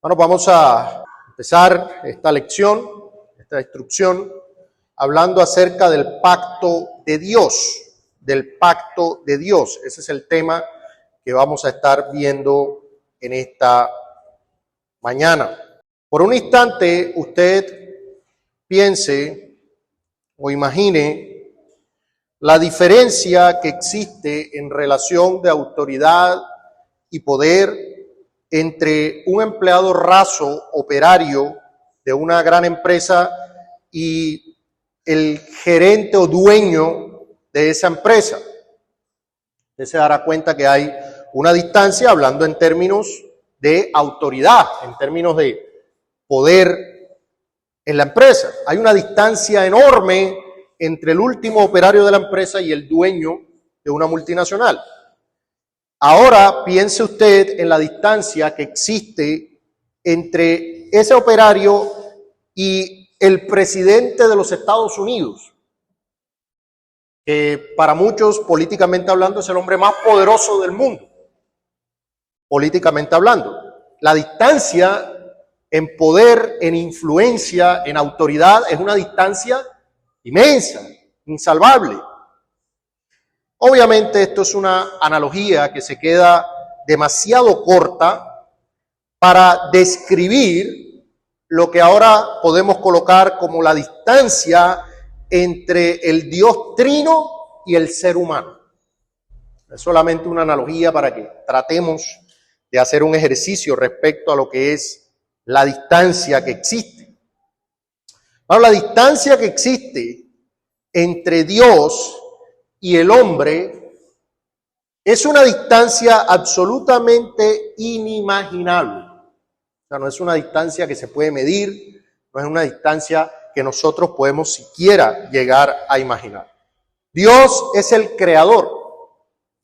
Bueno, vamos a empezar esta lección, esta instrucción, hablando acerca del pacto de Dios, del pacto de Dios. Ese es el tema que vamos a estar viendo en esta mañana. Por un instante, usted piense o imagine la diferencia que existe en relación de autoridad y poder entre un empleado raso, operario de una gran empresa y el gerente o dueño de esa empresa. Usted se dará cuenta que hay una distancia, hablando en términos de autoridad, en términos de poder en la empresa. Hay una distancia enorme entre el último operario de la empresa y el dueño de una multinacional. Ahora piense usted en la distancia que existe entre ese operario y el presidente de los Estados Unidos, que para muchos, políticamente hablando, es el hombre más poderoso del mundo, políticamente hablando. La distancia en poder, en influencia, en autoridad, es una distancia inmensa, insalvable. Obviamente esto es una analogía que se queda demasiado corta para describir lo que ahora podemos colocar como la distancia entre el Dios trino y el ser humano. Es solamente una analogía para que tratemos de hacer un ejercicio respecto a lo que es la distancia que existe. Ahora, la distancia que existe entre Dios y el hombre es una distancia absolutamente inimaginable. O sea, no es una distancia que se puede medir, no es una distancia que nosotros podemos siquiera llegar a imaginar. Dios es el creador,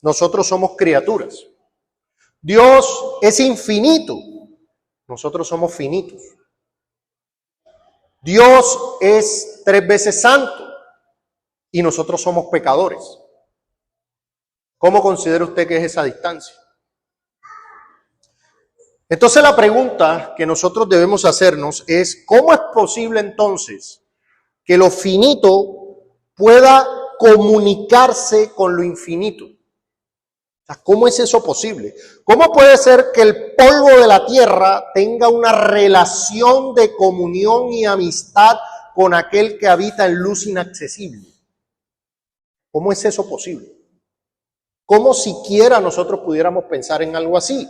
nosotros somos criaturas. Dios es infinito, nosotros somos finitos. Dios es 3 veces santo y nosotros somos pecadores. ¿Cómo considera usted que es esa distancia? Entonces la pregunta que nosotros debemos hacernos es, ¿cómo es posible entonces que lo finito pueda comunicarse con lo infinito? O sea, ¿cómo es eso posible? ¿Cómo puede ser que el polvo de la tierra tenga una relación de comunión y amistad con aquel que habita en luz inaccesible? ¿Cómo es eso posible? ¿Cómo siquiera nosotros pudiéramos pensar en algo así?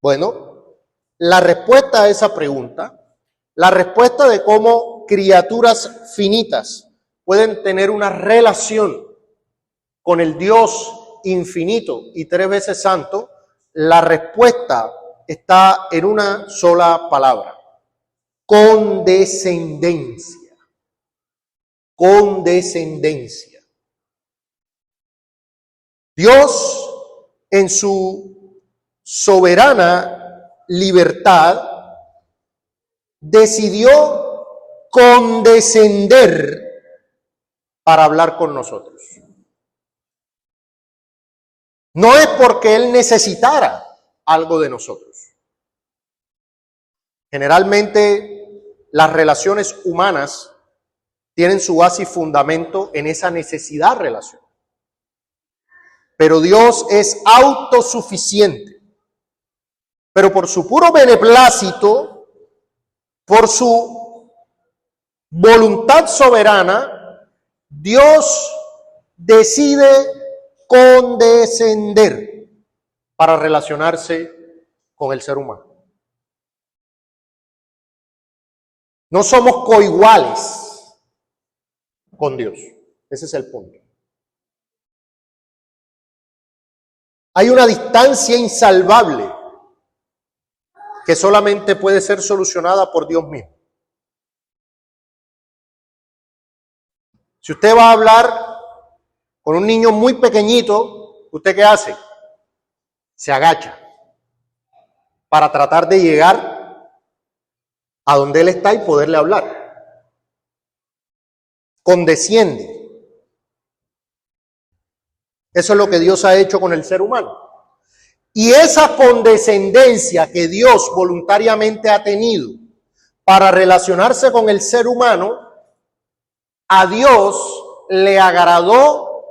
Bueno, la respuesta a esa pregunta, la respuesta de cómo criaturas finitas pueden tener una relación con el Dios infinito y 3 veces santo, la respuesta está en una sola palabra: condescendencia. Condescendencia. Dios, en su soberana libertad, decidió condescender para hablar con nosotros. No es porque Él necesitara algo de nosotros. Generalmente las relaciones humanas tienen su base y fundamento en esa necesidad de relación. Pero Dios es autosuficiente. Pero por su puro beneplácito, por su voluntad soberana, Dios decide condescender para relacionarse con el ser humano. No somos coiguales con Dios. Ese es el punto. Hay una distancia insalvable que solamente puede ser solucionada por Dios mismo. Si usted va a hablar con un niño muy pequeñito, ¿usted qué hace? Se agacha para tratar de llegar a donde él está y poderle hablar. Condesciende. Eso es lo que Dios ha hecho con el ser humano. Y esa condescendencia que Dios voluntariamente ha tenido para relacionarse con el ser humano, a Dios le agradó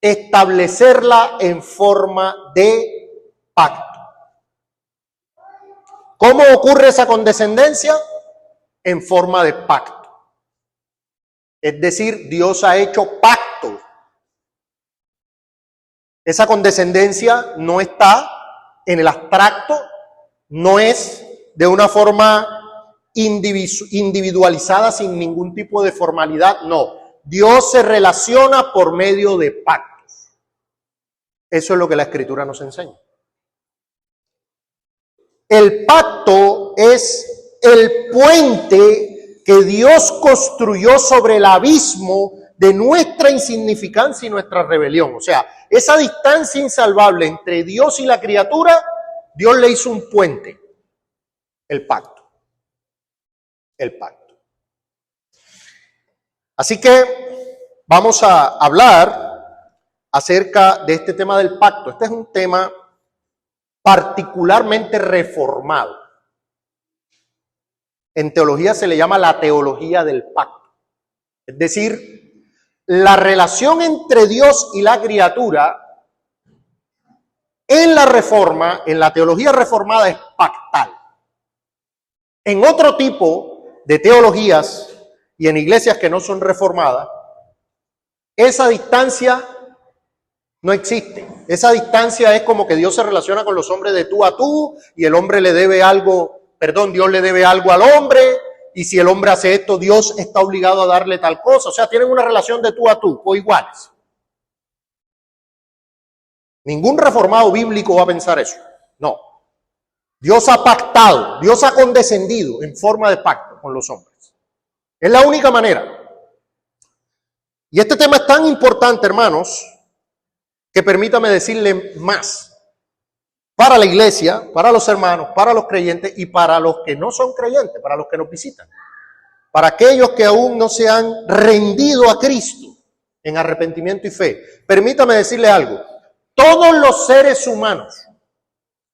establecerla en forma de pacto. ¿Cómo ocurre esa condescendencia? En forma de pacto. Es decir, Dios ha hecho pacto. Esa condescendencia no está en el abstracto, no es de una forma individualizada sin ningún tipo de formalidad, no. Dios se relaciona por medio de pactos. Eso es lo que la Escritura nos enseña. El pacto es el puente que Dios construyó sobre el abismo de nuestra insignificancia y nuestra rebelión. O sea, esa distancia insalvable entre Dios y la criatura, Dios le hizo un puente, el pacto. El pacto. Así que vamos a hablar acerca de este tema del pacto. Este es un tema particularmente reformado. En teología se le llama la teología del pacto. Es decir, la relación entre Dios y la criatura en la reforma, en la teología reformada, es pactal. En otro tipo de teologías y en iglesias que no son reformadas, esa distancia no existe. Esa distancia es como que Dios se relaciona con los hombres de tú a tú y el hombre le debe algo, Dios le debe algo al hombre, y si el hombre hace esto, Dios está obligado a darle tal cosa. O sea, tienen una relación de tú a tú, o iguales. Ningún reformado bíblico va a pensar eso. No. Dios ha pactado, Dios ha condescendido en forma de pacto con los hombres. Es la única manera. Y este tema es tan importante, hermanos, que permítame decirle más. Para la iglesia, para los hermanos, para los creyentes y para los que no son creyentes, para los que nos visitan. Para aquellos que aún no se han rendido a Cristo en arrepentimiento y fe. Permítame decirle algo. Todos los seres humanos,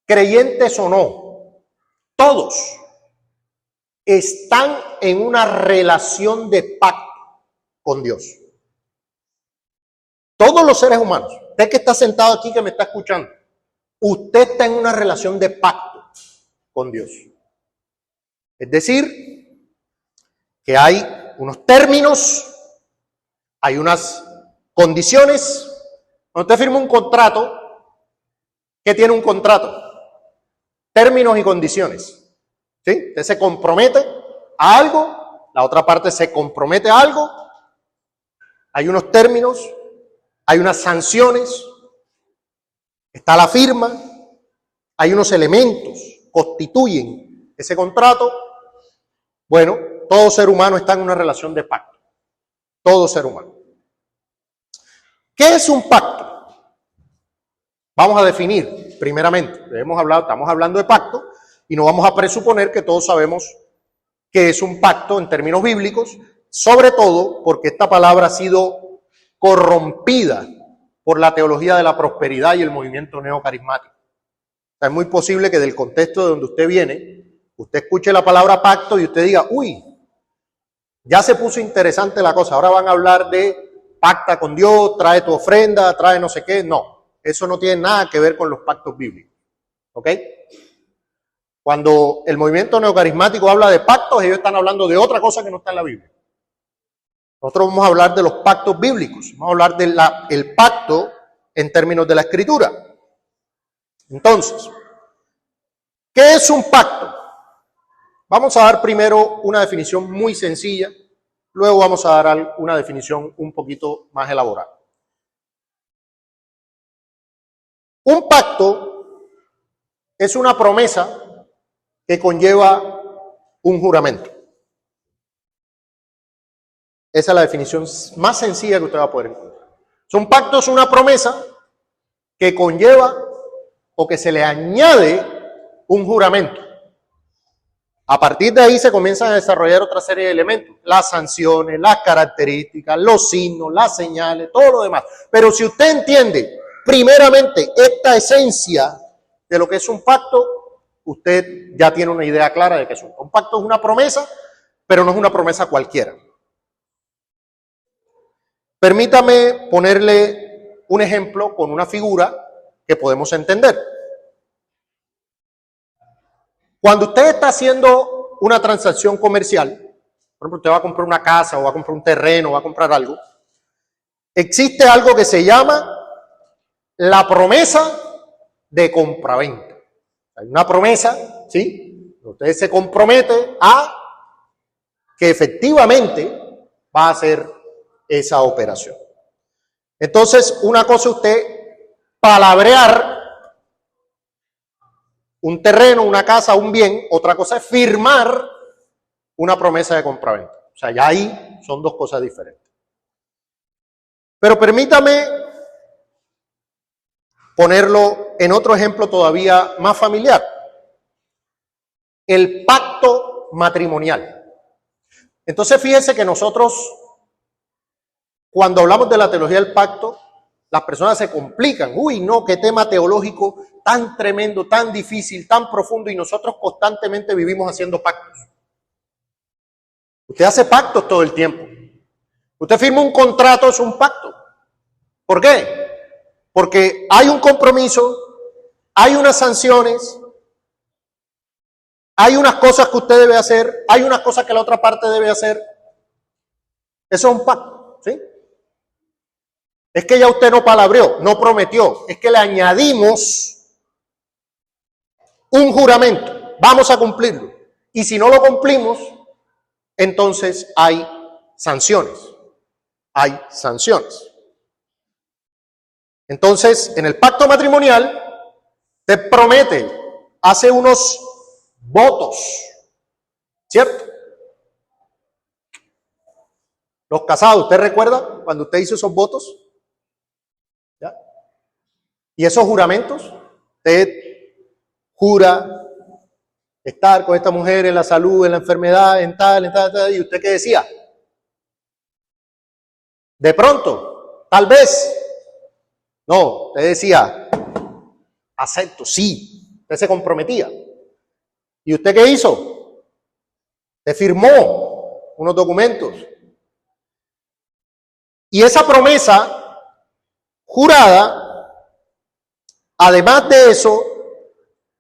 creyentes o no, todos están en una relación de pacto con Dios. Todos los seres humanos. Usted que está sentado aquí, que me está escuchando, usted está en una relación de pacto con Dios. Es decir, que hay unos términos, hay unas condiciones. Cuando usted firma un contrato, ¿qué tiene un contrato? Términos y condiciones. ¿Sí? Usted se compromete a algo, la otra parte se compromete a algo, hay unos términos, hay unas sanciones, está la firma, hay unos elementos que constituyen ese contrato. Bueno, todo ser humano está en una relación de pacto. Todo ser humano. ¿Qué es un pacto? Vamos a definir primeramente. Estamos hablando de pacto y no vamos a presuponer que todos sabemos qué es un pacto en términos bíblicos, sobre todo porque esta palabra ha sido corrompida por la teología de la prosperidad y el movimiento neocarismático. O sea, es muy posible que del contexto de donde usted viene, usted escuche la palabra pacto y usted diga, uy, ya se puso interesante la cosa, ahora van a hablar de pacta con Dios, trae tu ofrenda, trae no sé qué. No, eso no tiene nada que ver con los pactos bíblicos. ¿Ok? Cuando el movimiento neocarismático habla de pactos, ellos están hablando de otra cosa que no está en la Biblia. Nosotros vamos a hablar de los pactos bíblicos, vamos a hablar del pacto en términos de la Escritura. Entonces, ¿qué es un pacto? Vamos a dar primero una definición muy sencilla, luego vamos a dar una definición un poquito más elaborada. Un pacto es una promesa que conlleva un juramento. Esa es la definición más sencilla que usted va a poder encontrar. Un pacto es una promesa que conlleva o que se le añade un juramento. A partir de ahí se comienzan a desarrollar otra serie de elementos. Las sanciones, las características, los signos, las señales, todo lo demás. Pero si usted entiende primeramente esta esencia de lo que es un pacto, usted ya tiene una idea clara de que es un pacto. Es una promesa, pero no es una promesa cualquiera. Permítame ponerle un ejemplo con una figura que podemos entender. Cuando usted está haciendo una transacción comercial, por ejemplo, usted va a comprar una casa o va a comprar un terreno o va a comprar algo, existe algo que se llama la promesa de compraventa. Hay una promesa, ¿sí? Usted se compromete a que efectivamente va a hacer esa operación. Entonces, una cosa es usted palabrear un terreno, una casa, un bien, otra cosa es firmar una promesa de compraventa. O sea, ya ahí son dos cosas diferentes. Pero permítame ponerlo en otro ejemplo todavía más familiar. El pacto matrimonial. Entonces, fíjense que nosotros, cuando hablamos de la teología del pacto, las personas se complican. Uy, no, qué tema teológico tan tremendo, tan difícil, tan profundo, y nosotros constantemente vivimos haciendo pactos. Usted hace pactos todo el tiempo. Usted firma un contrato, es un pacto. ¿Por qué? Porque hay un compromiso, hay unas sanciones, hay unas cosas que usted debe hacer, hay unas cosas que la otra parte debe hacer. Eso es un pacto, ¿sí? Es que ya usted no palabreó, no prometió, es que le añadimos un juramento, vamos a cumplirlo. Y si no lo cumplimos, entonces hay sanciones. Hay sanciones. Entonces, en el pacto matrimonial, te promete, hace unos votos, ¿cierto? Los casados, ¿usted recuerda cuando usted hizo esos votos? ¿Ya? Y esos juramentos, usted jura estar con esta mujer en la salud, en la enfermedad, en tal, ¿y usted qué decía? De pronto, tal vez, no, usted decía, acepto, sí, usted se comprometía. ¿Y usted qué hizo? Usted firmó unos documentos. Y esa promesa jurada, además de eso,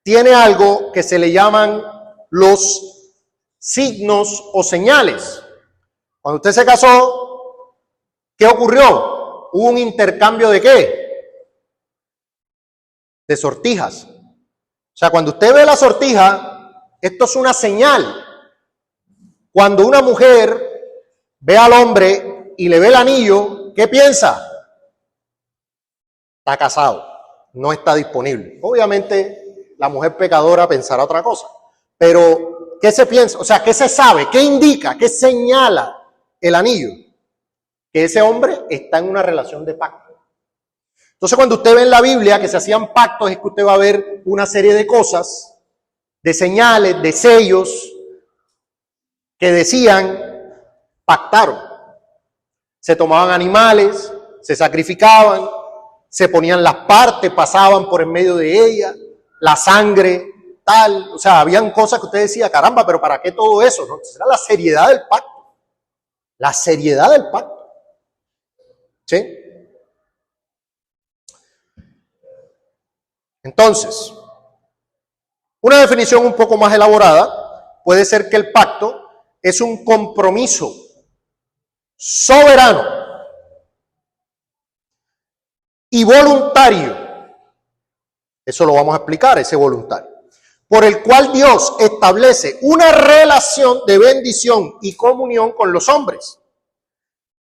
tiene algo que se le llaman los signos o señales. Cuando usted se casó, ¿qué ocurrió? Hubo un intercambio de ¿qué? De sortijas. O sea, cuando usted ve la sortija, esto es una señal. Cuando una mujer ve al hombre y le ve el anillo, ¿qué piensa? Está casado, no está disponible. Obviamente, la mujer pecadora pensará otra cosa. Pero, ¿qué se piensa? O sea, ¿qué se sabe? ¿Qué indica? ¿Qué señala el anillo? Que ese hombre está en una relación de pacto. Entonces, cuando usted ve en la Biblia que se hacían pactos, es que usted va a ver una serie de cosas, de señales, de sellos, que decían, pactaron. Se tomaban animales, se sacrificaban, se ponían las partes, pasaban por en medio de ellas, la sangre, tal. O sea, habían cosas que usted decía, caramba, pero ¿para qué todo eso? ¿No? Era la seriedad del pacto. La seriedad del pacto. ¿Sí? Entonces, una definición un poco más elaborada puede ser que el pacto es un compromiso soberano y voluntario. Eso lo vamos a explicar, ese voluntario. Por el cual Dios establece una relación de bendición y comunión con los hombres,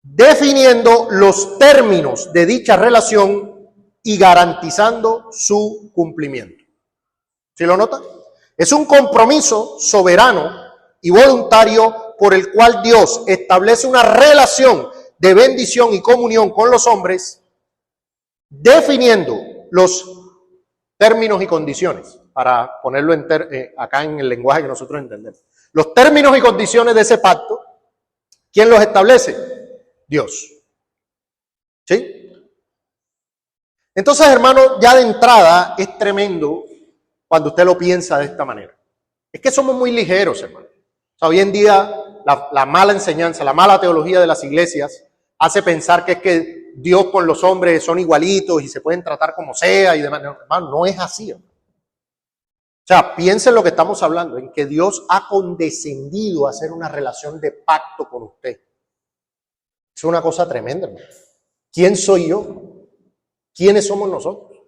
definiendo los términos de dicha relación y garantizando su cumplimiento. ¿Sí lo nota? Es un compromiso soberano y voluntario por el cual Dios establece una relación de bendición y comunión con los hombres, definiendo los términos y condiciones, para ponerlo acá en el lenguaje que nosotros entendemos. Los términos y condiciones de ese pacto, ¿quién los establece? Dios. ¿Sí? Entonces, hermano, ya de entrada es tremendo cuando usted lo piensa de esta manera. Es que somos muy ligeros, hermano. O sea, hoy en día la mala enseñanza, la mala teología de las iglesias hace pensar que es que Dios con los hombres son igualitos y se pueden tratar como sea y demás. No, hermano, no es así, hermano. O sea, piensen lo que estamos hablando, en que Dios ha condescendido a hacer una relación de pacto con usted. Es una cosa tremenda, hermano. ¿Quién soy yo? ¿Quiénes somos nosotros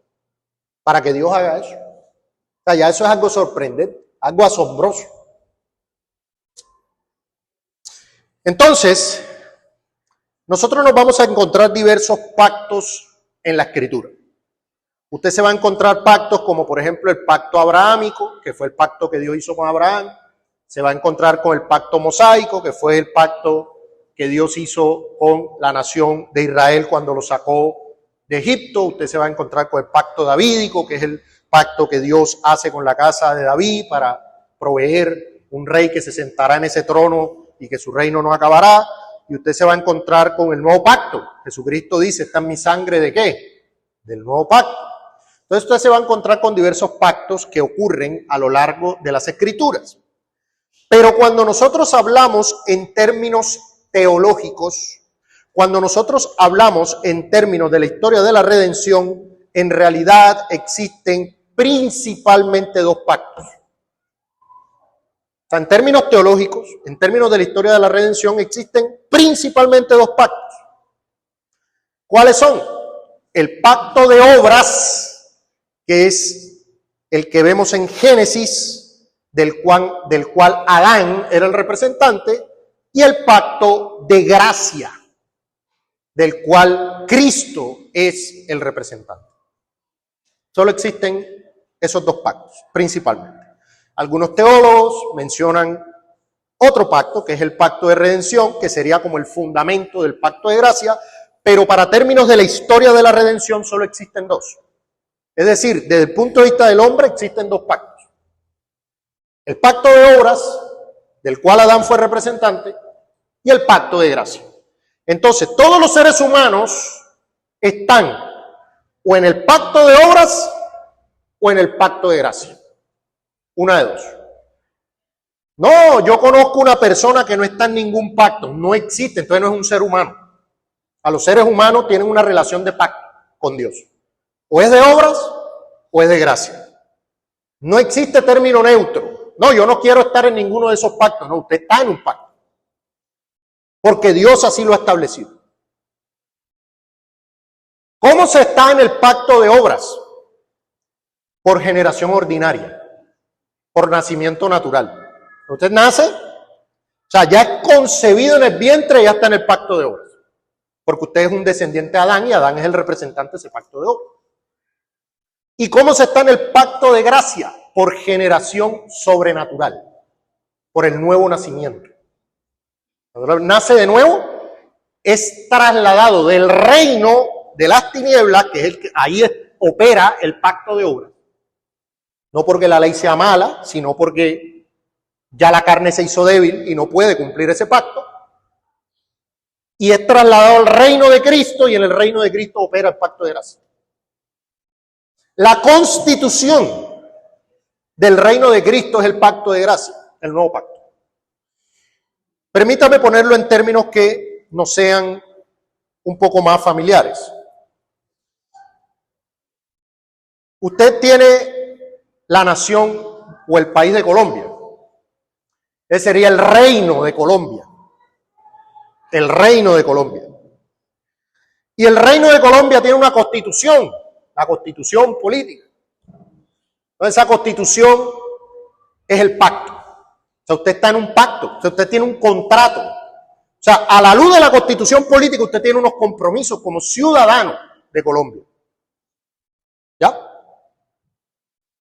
para que Dios haga eso? O sea, ya eso es algo sorprendente, algo asombroso. Entonces, nosotros nos vamos a encontrar diversos pactos en la Escritura. Usted se va a encontrar pactos como, por ejemplo, el pacto abrahámico, que fue el pacto que Dios hizo con Abraham. Se va a encontrar con el pacto mosaico, que fue el pacto que Dios hizo con la nación de Israel cuando lo sacó de Egipto. Usted se va a encontrar con el pacto davídico, que es el pacto que Dios hace con la casa de David para proveer un rey que se sentará en ese trono y que su reino no acabará. Y usted se va a encontrar con el nuevo pacto. Jesucristo dice, ¿está en mi sangre de qué? Del nuevo pacto. Entonces usted se va a encontrar con diversos pactos que ocurren a lo largo de las Escrituras. Pero cuando nosotros hablamos en términos teológicos, cuando nosotros hablamos en términos de la historia de la redención, en realidad existen principalmente dos pactos. O sea, en términos teológicos, en términos de la historia de la redención, existen principalmente dos pactos. ¿Cuáles son? El pacto de obras, que es el que vemos en Génesis, del cual Adán era el representante, y el pacto de gracia, del cual Cristo es el representante. Solo existen esos dos pactos, principalmente. Algunos teólogos mencionan otro pacto, que es el pacto de redención, que sería como el fundamento del pacto de gracia, pero para términos de la historia de la redención solo existen dos. Es decir, desde el punto de vista del hombre existen dos pactos. El pacto de obras, del cual Adán fue representante, y el pacto de gracia. Entonces, todos los seres humanos están o en el pacto de obras o en el pacto de gracia. Una de dos. No, yo conozco una persona que no está en ningún pacto, no existe, entonces no es un ser humano. A los seres humanos tienen una relación de pacto con Dios. O es de obras o es de gracia. No existe término neutro. No, yo no quiero estar en ninguno de esos pactos. No, usted está en un pacto. Porque Dios así lo ha establecido. ¿Cómo se está en el pacto de obras? Por generación ordinaria, por nacimiento natural. Usted nace, o sea, ya es concebido en el vientre y ya está en el pacto de obras. Porque usted es un descendiente de Adán y Adán es el representante de ese pacto de obras. ¿Y cómo se está en el pacto de gracia? Por generación sobrenatural, por el nuevo nacimiento. Cuando nace de nuevo, es trasladado del reino de las tinieblas, que es el que ahí opera el pacto de obras. No porque la ley sea mala, sino porque ya la carne se hizo débil y no puede cumplir ese pacto. Y es trasladado al reino de Cristo y en el reino de Cristo opera el pacto de gracia. La constitución del reino de Cristo es el pacto de gracia, el nuevo pacto. Permítame ponerlo en términos que nos sean un poco más familiares. Usted tiene la nación o el país de Colombia. Ese sería el reino de Colombia. El reino de Colombia. Y el reino de Colombia tiene una constitución, la constitución política. Entonces esa constitución es el pacto. O sea, usted está en un pacto, o sea, usted tiene un contrato. O sea, a la luz de la constitución política usted tiene unos compromisos como ciudadano de Colombia. ¿Ya?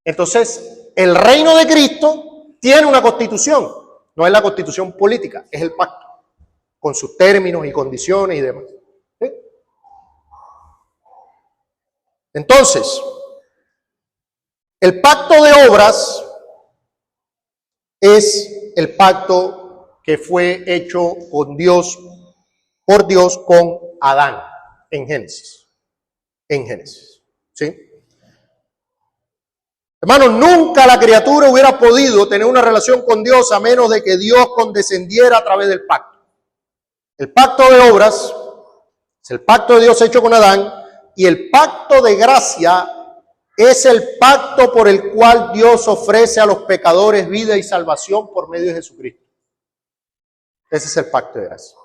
Entonces, el reino de Cristo tiene una constitución, no es la constitución política, es el pacto, con sus términos y condiciones y demás. ¿Sí? Entonces, el pacto de obras es el pacto que fue hecho con Dios, por Dios con Adán en Génesis. En Génesis. ¿Sí? Hermanos, nunca la criatura hubiera podido tener una relación con Dios a menos de que Dios condescendiera a través del pacto. El pacto de obras es el pacto de Dios hecho con Adán, y el pacto de gracia es el pacto por el cual Dios ofrece a los pecadores vida y salvación por medio de Jesucristo. Ese es el pacto de gracia.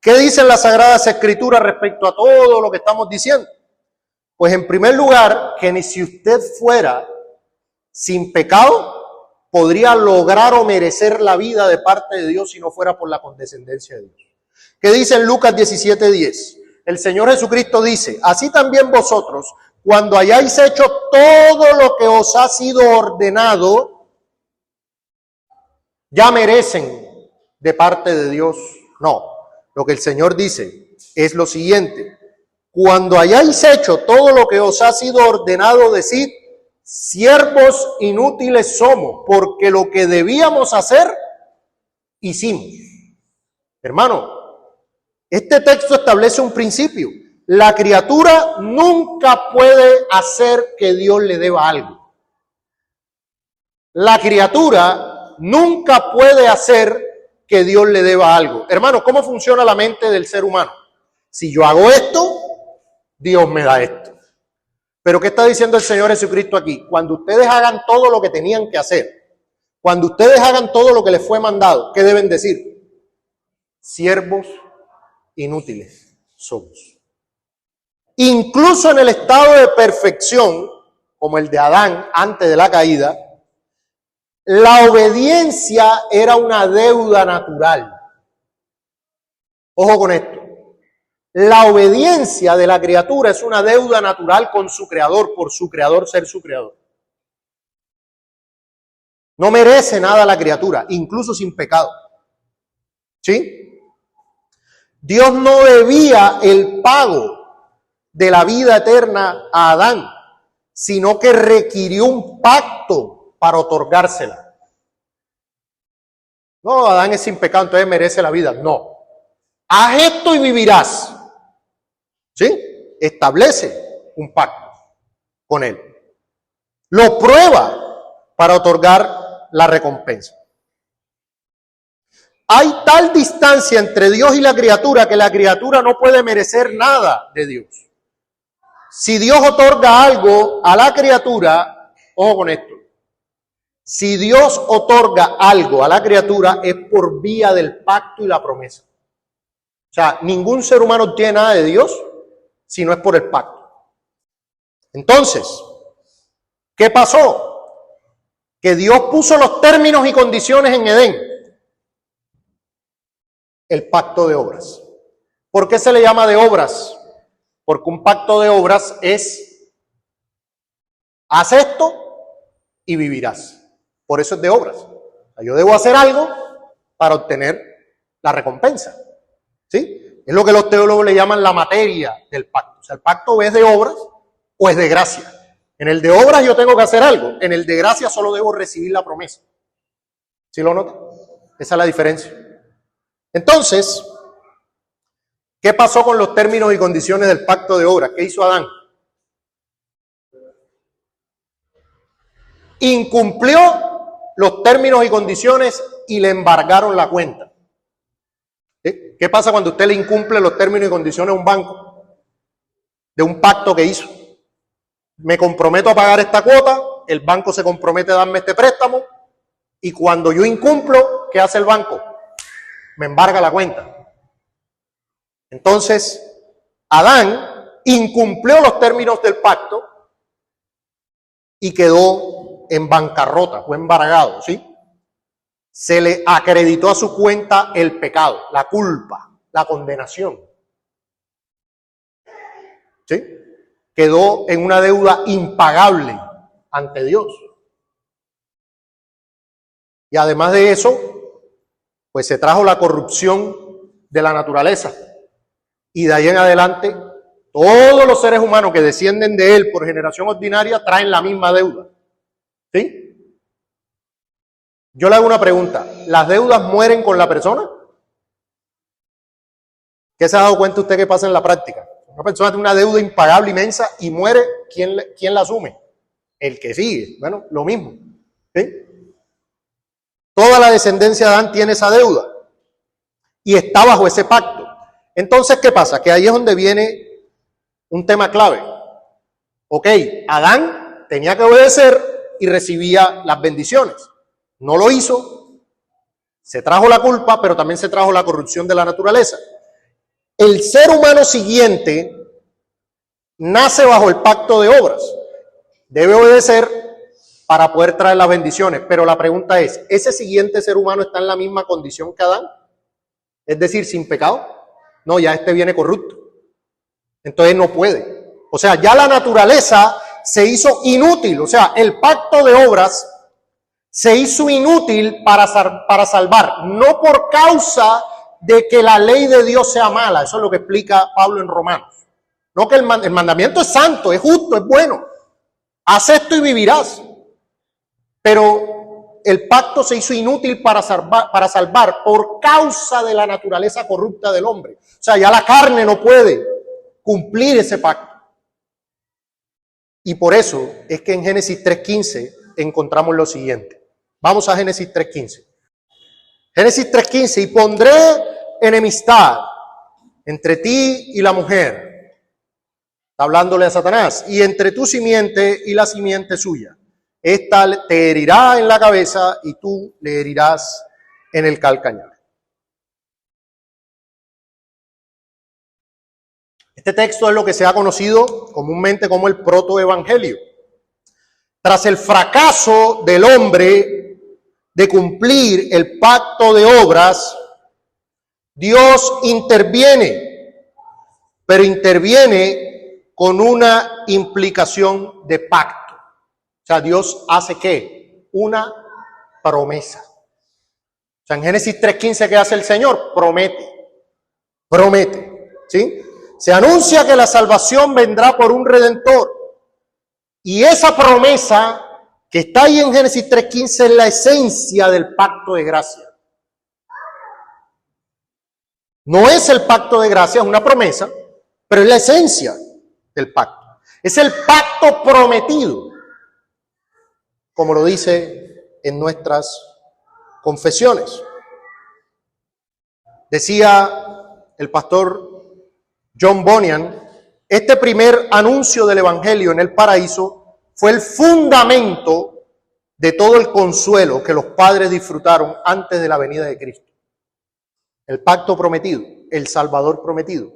¿Qué dicen las Sagradas Escrituras respecto a todo lo que estamos diciendo? Pues en primer lugar, que ni si usted fuera sin pecado, podría lograr o merecer la vida de parte de Dios si no fuera por la condescendencia de Dios. ¿Qué dice en Lucas 17:10? El Señor Jesucristo dice, así también vosotros, cuando hayáis hecho todo lo que os ha sido ordenado, ya merecen de parte de Dios. No, lo que el Señor dice es lo siguiente. Cuando hayáis hecho todo lo que os ha sido ordenado, decid, siervos inútiles somos, porque lo que debíamos hacer, hicimos. Hermano, este texto establece un principio. La criatura nunca puede hacer que Dios le deba algo. La criatura nunca puede hacer que Dios le deba algo. Hermano, ¿cómo funciona la mente del ser humano? Si yo hago esto, Dios me da esto. Pero ¿qué está diciendo el Señor Jesucristo aquí? Cuando ustedes hagan todo lo que tenían que hacer, cuando ustedes hagan todo lo que les fue mandado, ¿qué deben decir? Siervos inútiles somos. Incluso en el estado de perfección, como el de Adán antes de la caída, la obediencia era una deuda natural. Ojo con esto. La obediencia de la criatura es una deuda natural con su creador, por su creador ser su creador. No merece nada la criatura, incluso sin pecado. ¿Sí? Dios no debía el pago de la vida eterna a Adán, sino que requirió un pacto para otorgársela. No, Adán es sin pecado, entonces merece la vida. No. Haz esto y vivirás. ¿Sí? Establece un pacto con él. Lo prueba para otorgar la recompensa. Hay tal distancia entre Dios y la criatura que la criatura no puede merecer nada de Dios. Si Dios otorga algo a la criatura, ojo con esto, si Dios otorga algo a la criatura es por vía del pacto y la promesa. O sea, ningún ser humano obtiene nada de Dios si no es por el pacto. Entonces, ¿qué pasó? Que Dios puso los términos y condiciones en Edén. El pacto de obras. ¿Por qué se le llama de obras? Porque un pacto de obras es, haz esto y vivirás. Por eso es de obras. O sea, yo debo hacer algo para obtener la recompensa. ¿Sí? Es lo que los teólogos le llaman la materia del pacto. O sea, el pacto es de obras o es de gracia. En el de obras yo tengo que hacer algo. En el de gracia solo debo recibir la promesa. ¿Sí lo notan? Esa es la diferencia. Entonces, ¿qué pasó con los términos y condiciones del pacto de obras? ¿Qué hizo Adán? Incumplió los términos y condiciones y le embargaron la cuenta. ¿Qué pasa cuando usted le incumple los términos y condiciones a un banco de un pacto que hizo? Me comprometo a pagar esta cuota, el banco se compromete a darme este préstamo y cuando yo incumplo, ¿qué hace el banco? Me embarga la cuenta. Entonces, Adán incumplió los términos del pacto y quedó en bancarrota, fue embargado, ¿sí? Se le acreditó a su cuenta el pecado, la culpa, la condenación. ¿Sí? Quedó en una deuda impagable ante Dios. Y además de eso, pues se trajo la corrupción de la naturaleza. Y de ahí en adelante, todos los seres humanos que descienden de él por generación ordinaria traen la misma deuda. ¿Sí? Yo le hago una pregunta. ¿Las deudas mueren con la persona? ¿Qué se ha dado cuenta usted que pasa en la práctica? Una persona tiene una deuda impagable inmensa y muere, ¿quién la asume? el que sigue. Bueno, lo mismo. ¿Sí? Toda la descendencia de Adán tiene esa deuda y está bajo ese pacto. Entonces, ¿qué pasa? Que ahí es donde viene un tema clave. Ok, Adán tenía que obedecer y recibía las bendiciones. No lo hizo, se trajo la culpa, pero también se trajo la corrupción de la naturaleza. El ser humano siguiente nace bajo el pacto de obras. Debe obedecer para poder traer las bendiciones. Pero la pregunta es, ¿ese siguiente ser humano está en la misma condición que Adán? Es decir, sin pecado. No, ya este viene corrupto. Entonces no puede. O sea, ya la naturaleza se hizo inútil. O sea, el pacto de obras se hizo inútil para salvar. No por causa de que la ley de Dios sea mala. Eso es lo que explica Pablo en Romanos. No que el mandamiento es santo, es justo, es bueno. Haz esto y vivirás. Pero el pacto se hizo inútil para salvar por causa de la naturaleza corrupta del hombre. O sea, ya la carne no puede cumplir ese pacto. Y por eso es que en Génesis 3:15 encontramos lo siguiente. Vamos a Génesis 3:15. Génesis 3:15, y pondré enemistad entre ti y la mujer. Está hablándole a Satanás. Y entre tu simiente y la simiente suya. Esta te herirá en la cabeza y tú le herirás en el calcañar. Este texto es lo que se ha conocido comúnmente como el protoevangelio. Tras el fracaso del hombre de cumplir el pacto de obras, Dios interviene, pero interviene con una implicación de pacto. O sea, Dios hace ¿qué? Una promesa. O sea, en Génesis 3:15, ¿qué hace el Señor? Promete, ¿sí? Se anuncia que la salvación vendrá por un redentor. Y esa promesa que está ahí en Génesis 3:15 es la esencia del pacto de gracia. No es el pacto de gracia, es una promesa, pero es la esencia del pacto. Es el pacto prometido, como lo dice en nuestras confesiones. Decía el pastor John Bunyan, este primer anuncio del Evangelio en el paraíso fue el fundamento de todo el consuelo que los padres disfrutaron antes de la venida de Cristo. El pacto prometido, el Salvador prometido,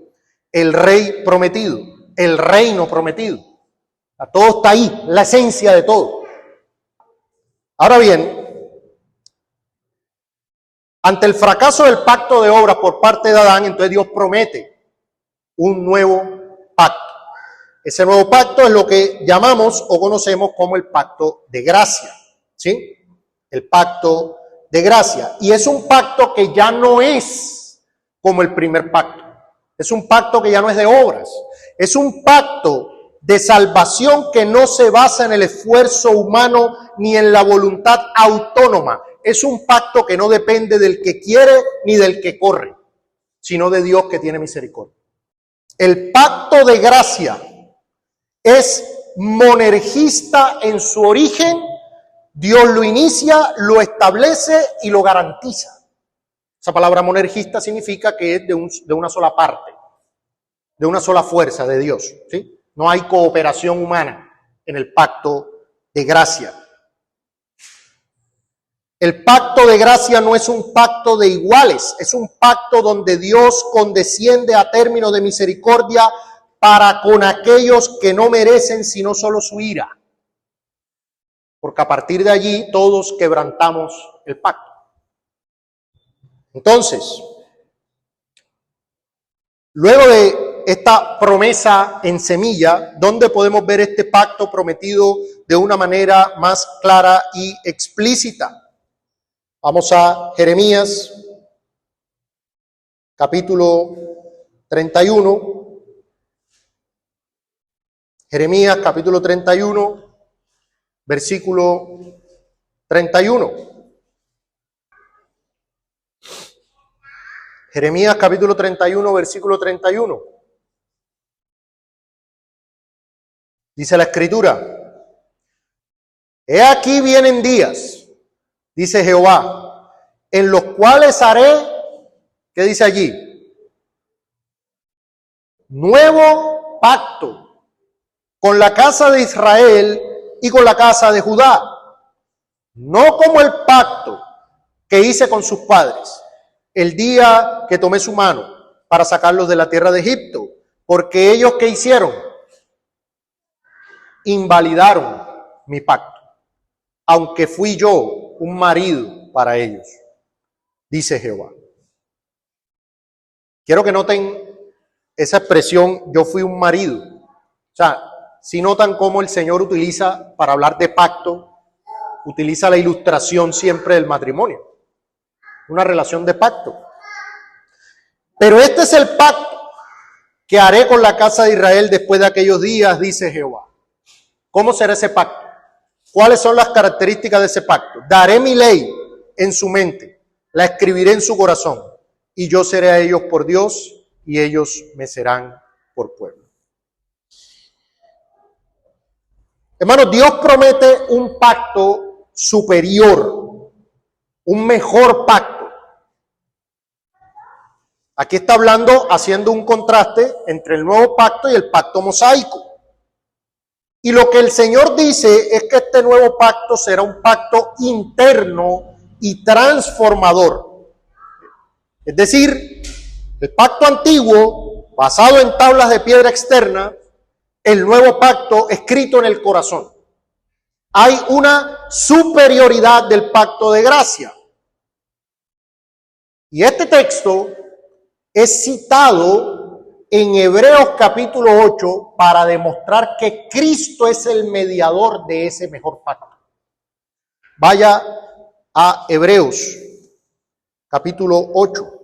el Rey prometido, el reino prometido. Todo está ahí, la esencia de todo. Ahora bien, ante el fracaso del pacto de obras por parte de Adán, entonces Dios promete un nuevo pacto. Ese nuevo pacto es lo que llamamos o conocemos como el pacto de gracia, ¿sí? El pacto de gracia. Y es un pacto que ya no es como el primer pacto. Es un pacto que ya no es de obras. Es un pacto de salvación que no se basa en el esfuerzo humano ni en la voluntad autónoma. Es un pacto que no depende del que quiere ni del que corre, sino de Dios que tiene misericordia. El pacto de gracia es monergista en su origen. Dios lo inicia, lo establece y lo garantiza. Esa palabra monergista significa que es de una sola parte, de una sola fuerza de Dios, ¿sí? No hay cooperación humana en el pacto de gracia. El pacto de gracia no es un pacto de iguales, es un pacto donde Dios condesciende a términos de misericordia para con aquellos que no merecen sino solo su ira. Porque a partir de allí todos quebrantamos el pacto. Entonces, luego de esta promesa en semilla, ¿dónde podemos ver este pacto prometido de una manera más clara y explícita? Vamos a Jeremías, capítulo 31. Jeremías, capítulo 31, versículo 31. Jeremías, capítulo 31, versículo 31. Dice la Escritura: He aquí vienen días, dice Jehová, en los cuales haré, ¿qué dice allí? Nuevo pacto con la casa de Israel y con la casa de Judá. No como el pacto que hice con sus padres el día que tomé su mano para sacarlos de la tierra de Egipto, porque ellos, ¿qué hicieron? Invalidaron mi pacto, aunque fui yo un marido para ellos, dice Jehová. Quiero que noten esa expresión, yo fui un marido. O sea, si notan cómo el Señor utiliza, para hablar de pacto, utiliza la ilustración siempre del matrimonio, una relación de pacto. Pero este es el pacto que haré con la casa de Israel después de aquellos días, dice Jehová. ¿Cómo será ese pacto? ¿Cuáles son las características de ese pacto? Daré mi ley en su mente, la escribiré en su corazón, y yo seré a ellos por Dios, y ellos me serán por pueblo. Hermanos, Dios promete un pacto superior, un mejor pacto. Aquí está hablando, haciendo un contraste entre el nuevo pacto y el pacto mosaico. Y lo que el Señor dice es que este nuevo pacto será un pacto interno y transformador. Es decir, el pacto antiguo, basado en tablas de piedra externa, el nuevo pacto escrito en el corazón. Hay una superioridad del pacto de gracia. Y este texto es citado en Hebreos capítulo 8 para demostrar que Cristo es el mediador de ese mejor pacto. Vaya a Hebreos capítulo 8.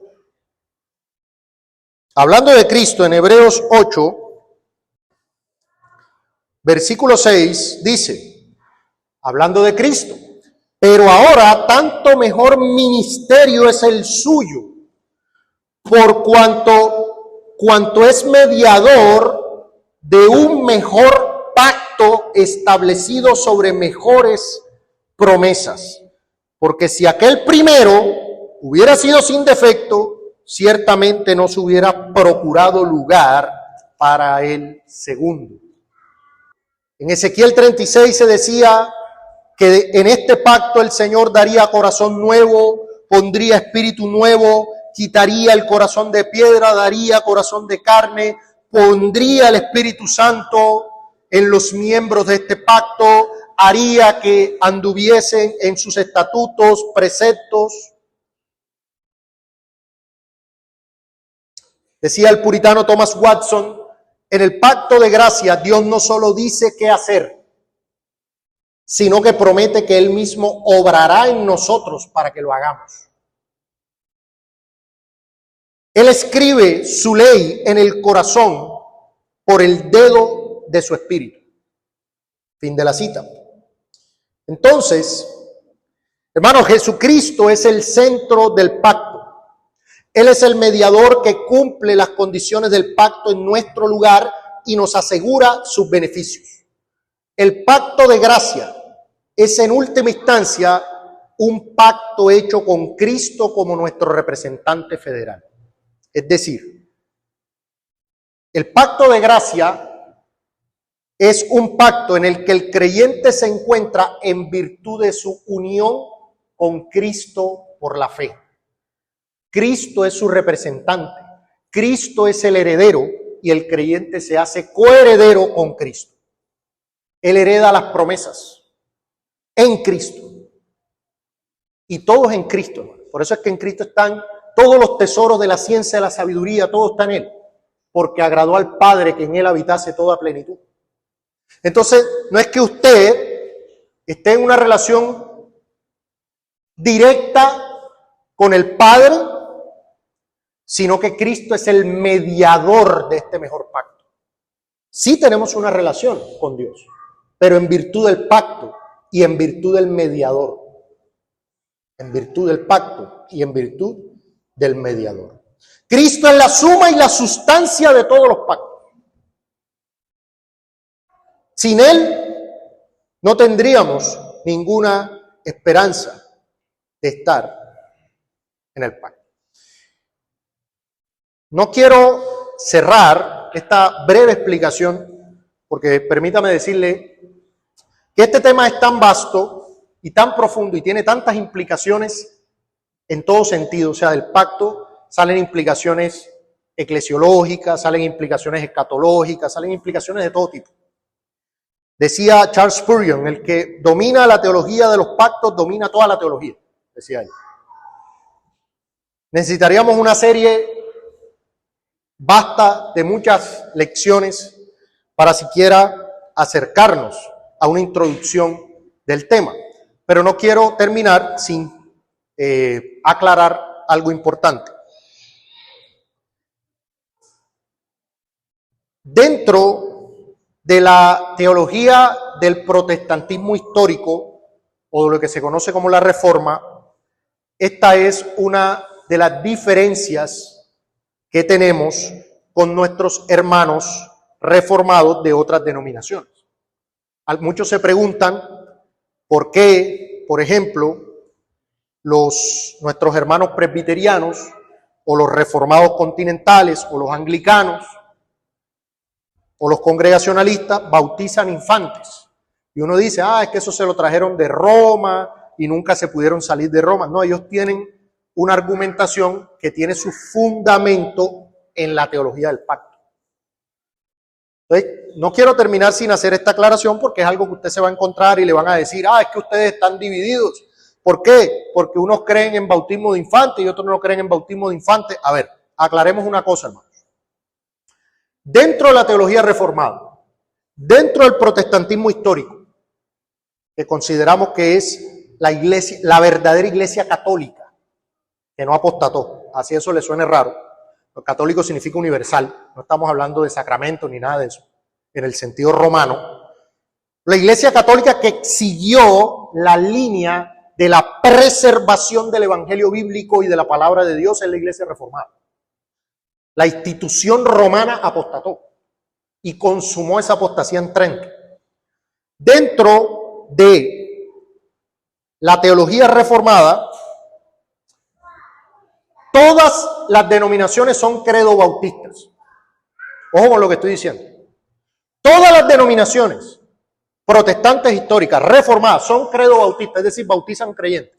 Hablando de Cristo en Hebreos 8, versículo 6 dice, hablando de Cristo, pero ahora tanto mejor ministerio es el suyo, por cuanto es mediador de un mejor pacto establecido sobre mejores promesas. Porque si aquel primero hubiera sido sin defecto, ciertamente no se hubiera procurado lugar para el segundo. En Ezequiel 36 se decía que en este pacto el Señor daría corazón nuevo, pondría espíritu nuevo, quitaría el corazón de piedra, daría corazón de carne, pondría el Espíritu Santo en los miembros de este pacto, haría que anduviesen en sus estatutos, preceptos. Decía el puritano Thomas Watson, en el pacto de gracia Dios no solo dice qué hacer, sino que promete que Él mismo obrará en nosotros para que lo hagamos. Él escribe su ley en el corazón por el dedo de su espíritu. Fin de la cita. Entonces, hermanos, Jesucristo es el centro del pacto. Él es el mediador que cumple las condiciones del pacto en nuestro lugar y nos asegura sus beneficios. El pacto de gracia es en última instancia un pacto hecho con Cristo como nuestro representante federal. Es decir, el pacto de gracia es un pacto en el que el creyente se encuentra en virtud de su unión con Cristo por la fe. Cristo es su representante, Cristo es el heredero y el creyente se hace coheredero con Cristo. Él hereda las promesas en Cristo y todos en Cristo, hermano. Por eso es que en Cristo están todos los tesoros de la ciencia, de la sabiduría, todo está en Él, porque agradó al Padre que en Él habitase toda plenitud. Entonces, no es que usted esté en una relación directa con el Padre, sino que Cristo es el mediador de este mejor pacto. Sí tenemos una relación con Dios, pero en virtud del pacto y en virtud del mediador. En virtud del pacto y en virtud del mediador. Cristo es la suma y la sustancia de todos los pactos. Sin Él no tendríamos ninguna esperanza de estar en el pacto. No quiero cerrar esta breve explicación porque permítame decirle que este tema es tan vasto y tan profundo y tiene tantas implicaciones en todo sentido. O sea, del pacto salen implicaciones eclesiológicas, salen implicaciones escatológicas, salen implicaciones de todo tipo. Decía Charles Spurgeon, el que domina la teología de los pactos domina toda la teología, decía él. Necesitaríamos una serie vasta de muchas lecciones para siquiera acercarnos a una introducción del tema. Pero no quiero terminar sin aclarar algo importante. Dentro de la teología del protestantismo histórico, o de lo que se conoce como la Reforma, esta es una de las diferencias que tenemos con nuestros hermanos reformados de otras denominaciones. Muchos se preguntan por qué, por ejemplo, nuestros hermanos presbiterianos o los reformados continentales o los anglicanos o los congregacionalistas bautizan infantes. Y uno dice, es que eso se lo trajeron de Roma y nunca se pudieron salir de Roma. No, ellos tienen una argumentación que tiene su fundamento en la teología del pacto. Entonces, no quiero terminar sin hacer esta aclaración porque es algo que usted se va a encontrar y le van a decir, es que ustedes están divididos. ¿Por qué? Porque unos creen en bautismo de infante y otros no creen en bautismo de infante. A ver, aclaremos una cosa, hermanos. Dentro de la teología reformada, dentro del protestantismo histórico, que consideramos que es la iglesia, la verdadera iglesia católica, que no apostató, así eso le suene raro. Lo católico significa universal, no estamos hablando de sacramento ni nada de eso, en el sentido romano. La iglesia católica que siguió la línea de la preservación del evangelio bíblico y de la palabra de Dios es la iglesia reformada. La institución romana apostató y consumó esa apostasía en Trento. Dentro de la teología reformada, todas las denominaciones son credo-bautistas. Ojo con lo que estoy diciendo. Todas las denominaciones protestantes históricas reformadas son credo-bautistas, es decir, bautizan creyentes.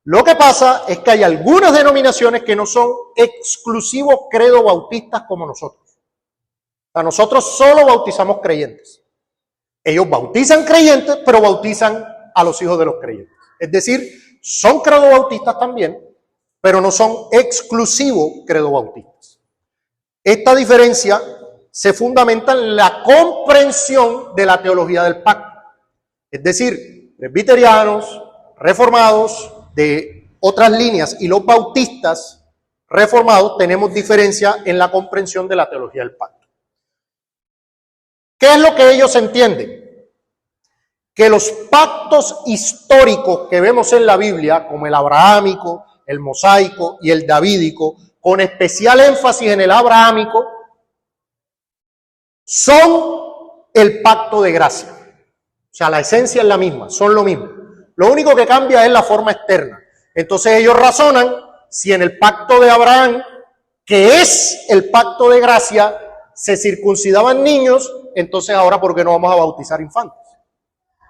Lo que pasa es que hay algunas denominaciones que no son exclusivos credo-bautistas como nosotros. O sea, nosotros solo bautizamos creyentes. Ellos bautizan creyentes, pero bautizan a los hijos de los creyentes. Es decir, son credo-bautistas también, pero no son exclusivos credo-bautistas. Esta diferencia se fundamenta en la comprensión de la teología del pacto. Es decir, presbiterianos, reformados, de otras líneas y los bautistas reformados tenemos diferencia en la comprensión de la teología del pacto. ¿Qué es lo que ellos entienden? Que los pactos históricos que vemos en la Biblia, como el abrahámico, el mosaico y el davídico, con especial énfasis en el abrahámico, son el pacto de gracia. O sea, la esencia es la misma, son lo mismo. Lo único que cambia es la forma externa. Entonces ellos razonan si en el pacto de Abraham, que es el pacto de gracia, se circuncidaban niños, entonces ahora ¿por qué no vamos a bautizar infantes?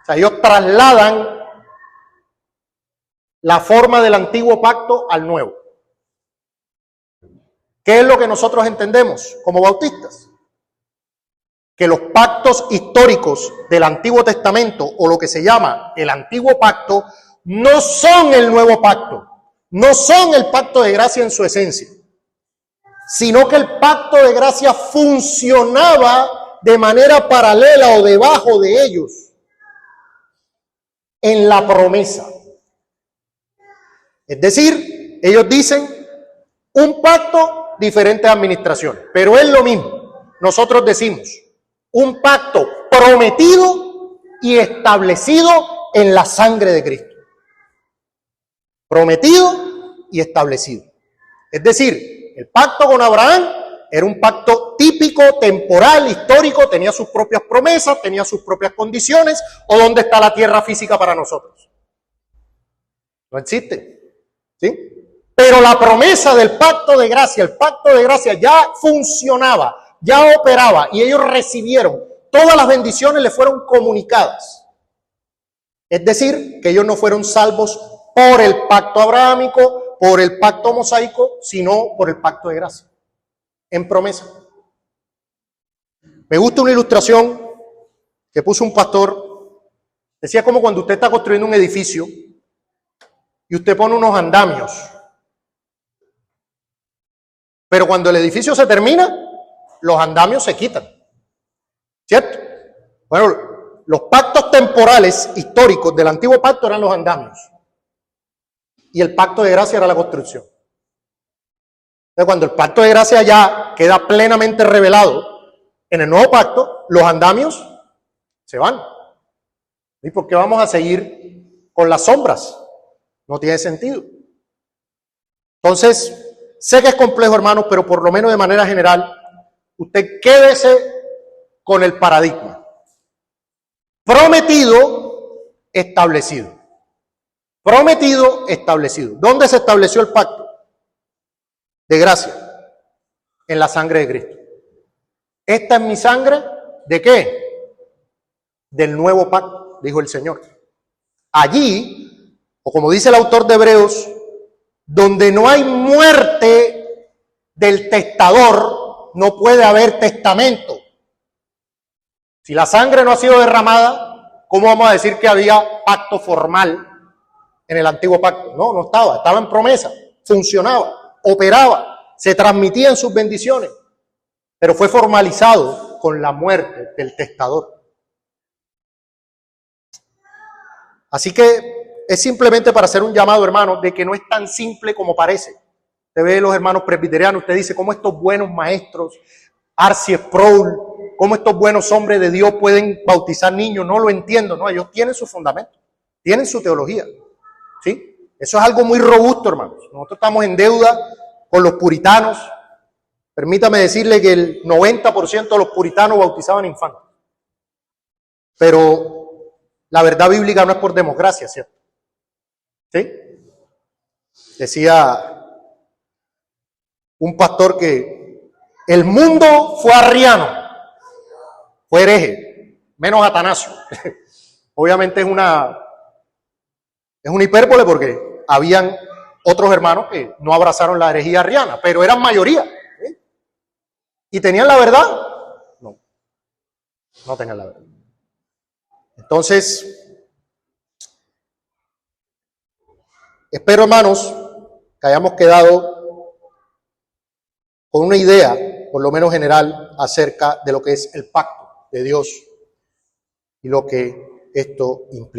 O sea, ellos trasladan la forma del antiguo pacto al nuevo. ¿Qué es lo que nosotros entendemos como bautistas? Que los pactos históricos del Antiguo Testamento, o lo que se llama el Antiguo Pacto, no son el Nuevo Pacto, no son el pacto de gracia en su esencia, sino que el pacto de gracia funcionaba de manera paralela o debajo de ellos en la promesa. Es decir, ellos dicen un pacto, diferentes administraciones, pero es lo mismo. Nosotros decimos un pacto prometido y establecido en la sangre de Cristo. Prometido y establecido. Es decir, el pacto con Abraham era un pacto típico, temporal, histórico, tenía sus propias promesas, tenía sus propias condiciones, o dónde está la tierra física para nosotros. No existe, ¿sí? Pero la promesa del pacto de gracia, el pacto de gracia ya funcionaba, ya operaba, y ellos recibieron, todas las bendiciones les fueron comunicadas. Es decir, que ellos no fueron salvos por el pacto abrahámico, por el pacto mosaico, sino por el pacto de gracia, en promesa. Me gusta una ilustración que puso un pastor. Decía como cuando usted está construyendo un edificio y usted pone unos andamios. Pero cuando el edificio se termina, los andamios se quitan. ¿Cierto? Bueno, los pactos temporales históricos del antiguo pacto eran los andamios. Y el pacto de gracia era la construcción. Entonces, cuando el pacto de gracia ya queda plenamente revelado en el nuevo pacto, los andamios se van. ¿Y por qué vamos a seguir con las sombras? No tiene sentido. Entonces, sé que es complejo, hermanos, pero por lo menos de manera general, usted quédese con el paradigma. Prometido, establecido. Prometido, establecido. ¿Dónde se estableció el pacto de gracia? En la sangre de Cristo. Esta es mi sangre, ¿de qué? Del nuevo pacto, dijo el Señor. Allí, o como dice el autor de Hebreos, donde no hay muerte del testador, no puede haber testamento. Si la sangre no ha sido derramada, ¿cómo vamos a decir que había pacto formal en el antiguo pacto? No, no estaba en promesa, funcionaba, operaba, se transmitían sus bendiciones, pero fue formalizado con la muerte del testador. Así que es simplemente para hacer un llamado, hermanos, de que no es tan simple como parece. Usted ve los hermanos presbiterianos, usted dice, ¿cómo estos buenos maestros, R.C. Sproul, cómo estos buenos hombres de Dios pueden bautizar niños? No lo entiendo, no, ellos tienen su fundamento, tienen su teología, ¿sí? Eso es algo muy robusto, hermanos. Nosotros estamos en deuda con los puritanos. Permítame decirle que el 90% de los puritanos bautizaban infantes. Pero la verdad bíblica no es por democracia, ¿cierto? ¿Sí? Decía un pastor que el mundo fue arriano, fue hereje, menos Atanasio. Obviamente es una hipérbole porque habían otros hermanos que no abrazaron la herejía arriana, pero eran mayoría. ¿Sí? ¿Y tenían la verdad? No tenían la verdad. Entonces, espero, hermanos, que hayamos quedado con una idea, por lo menos general, acerca de lo que es el pacto de Dios y lo que esto implica.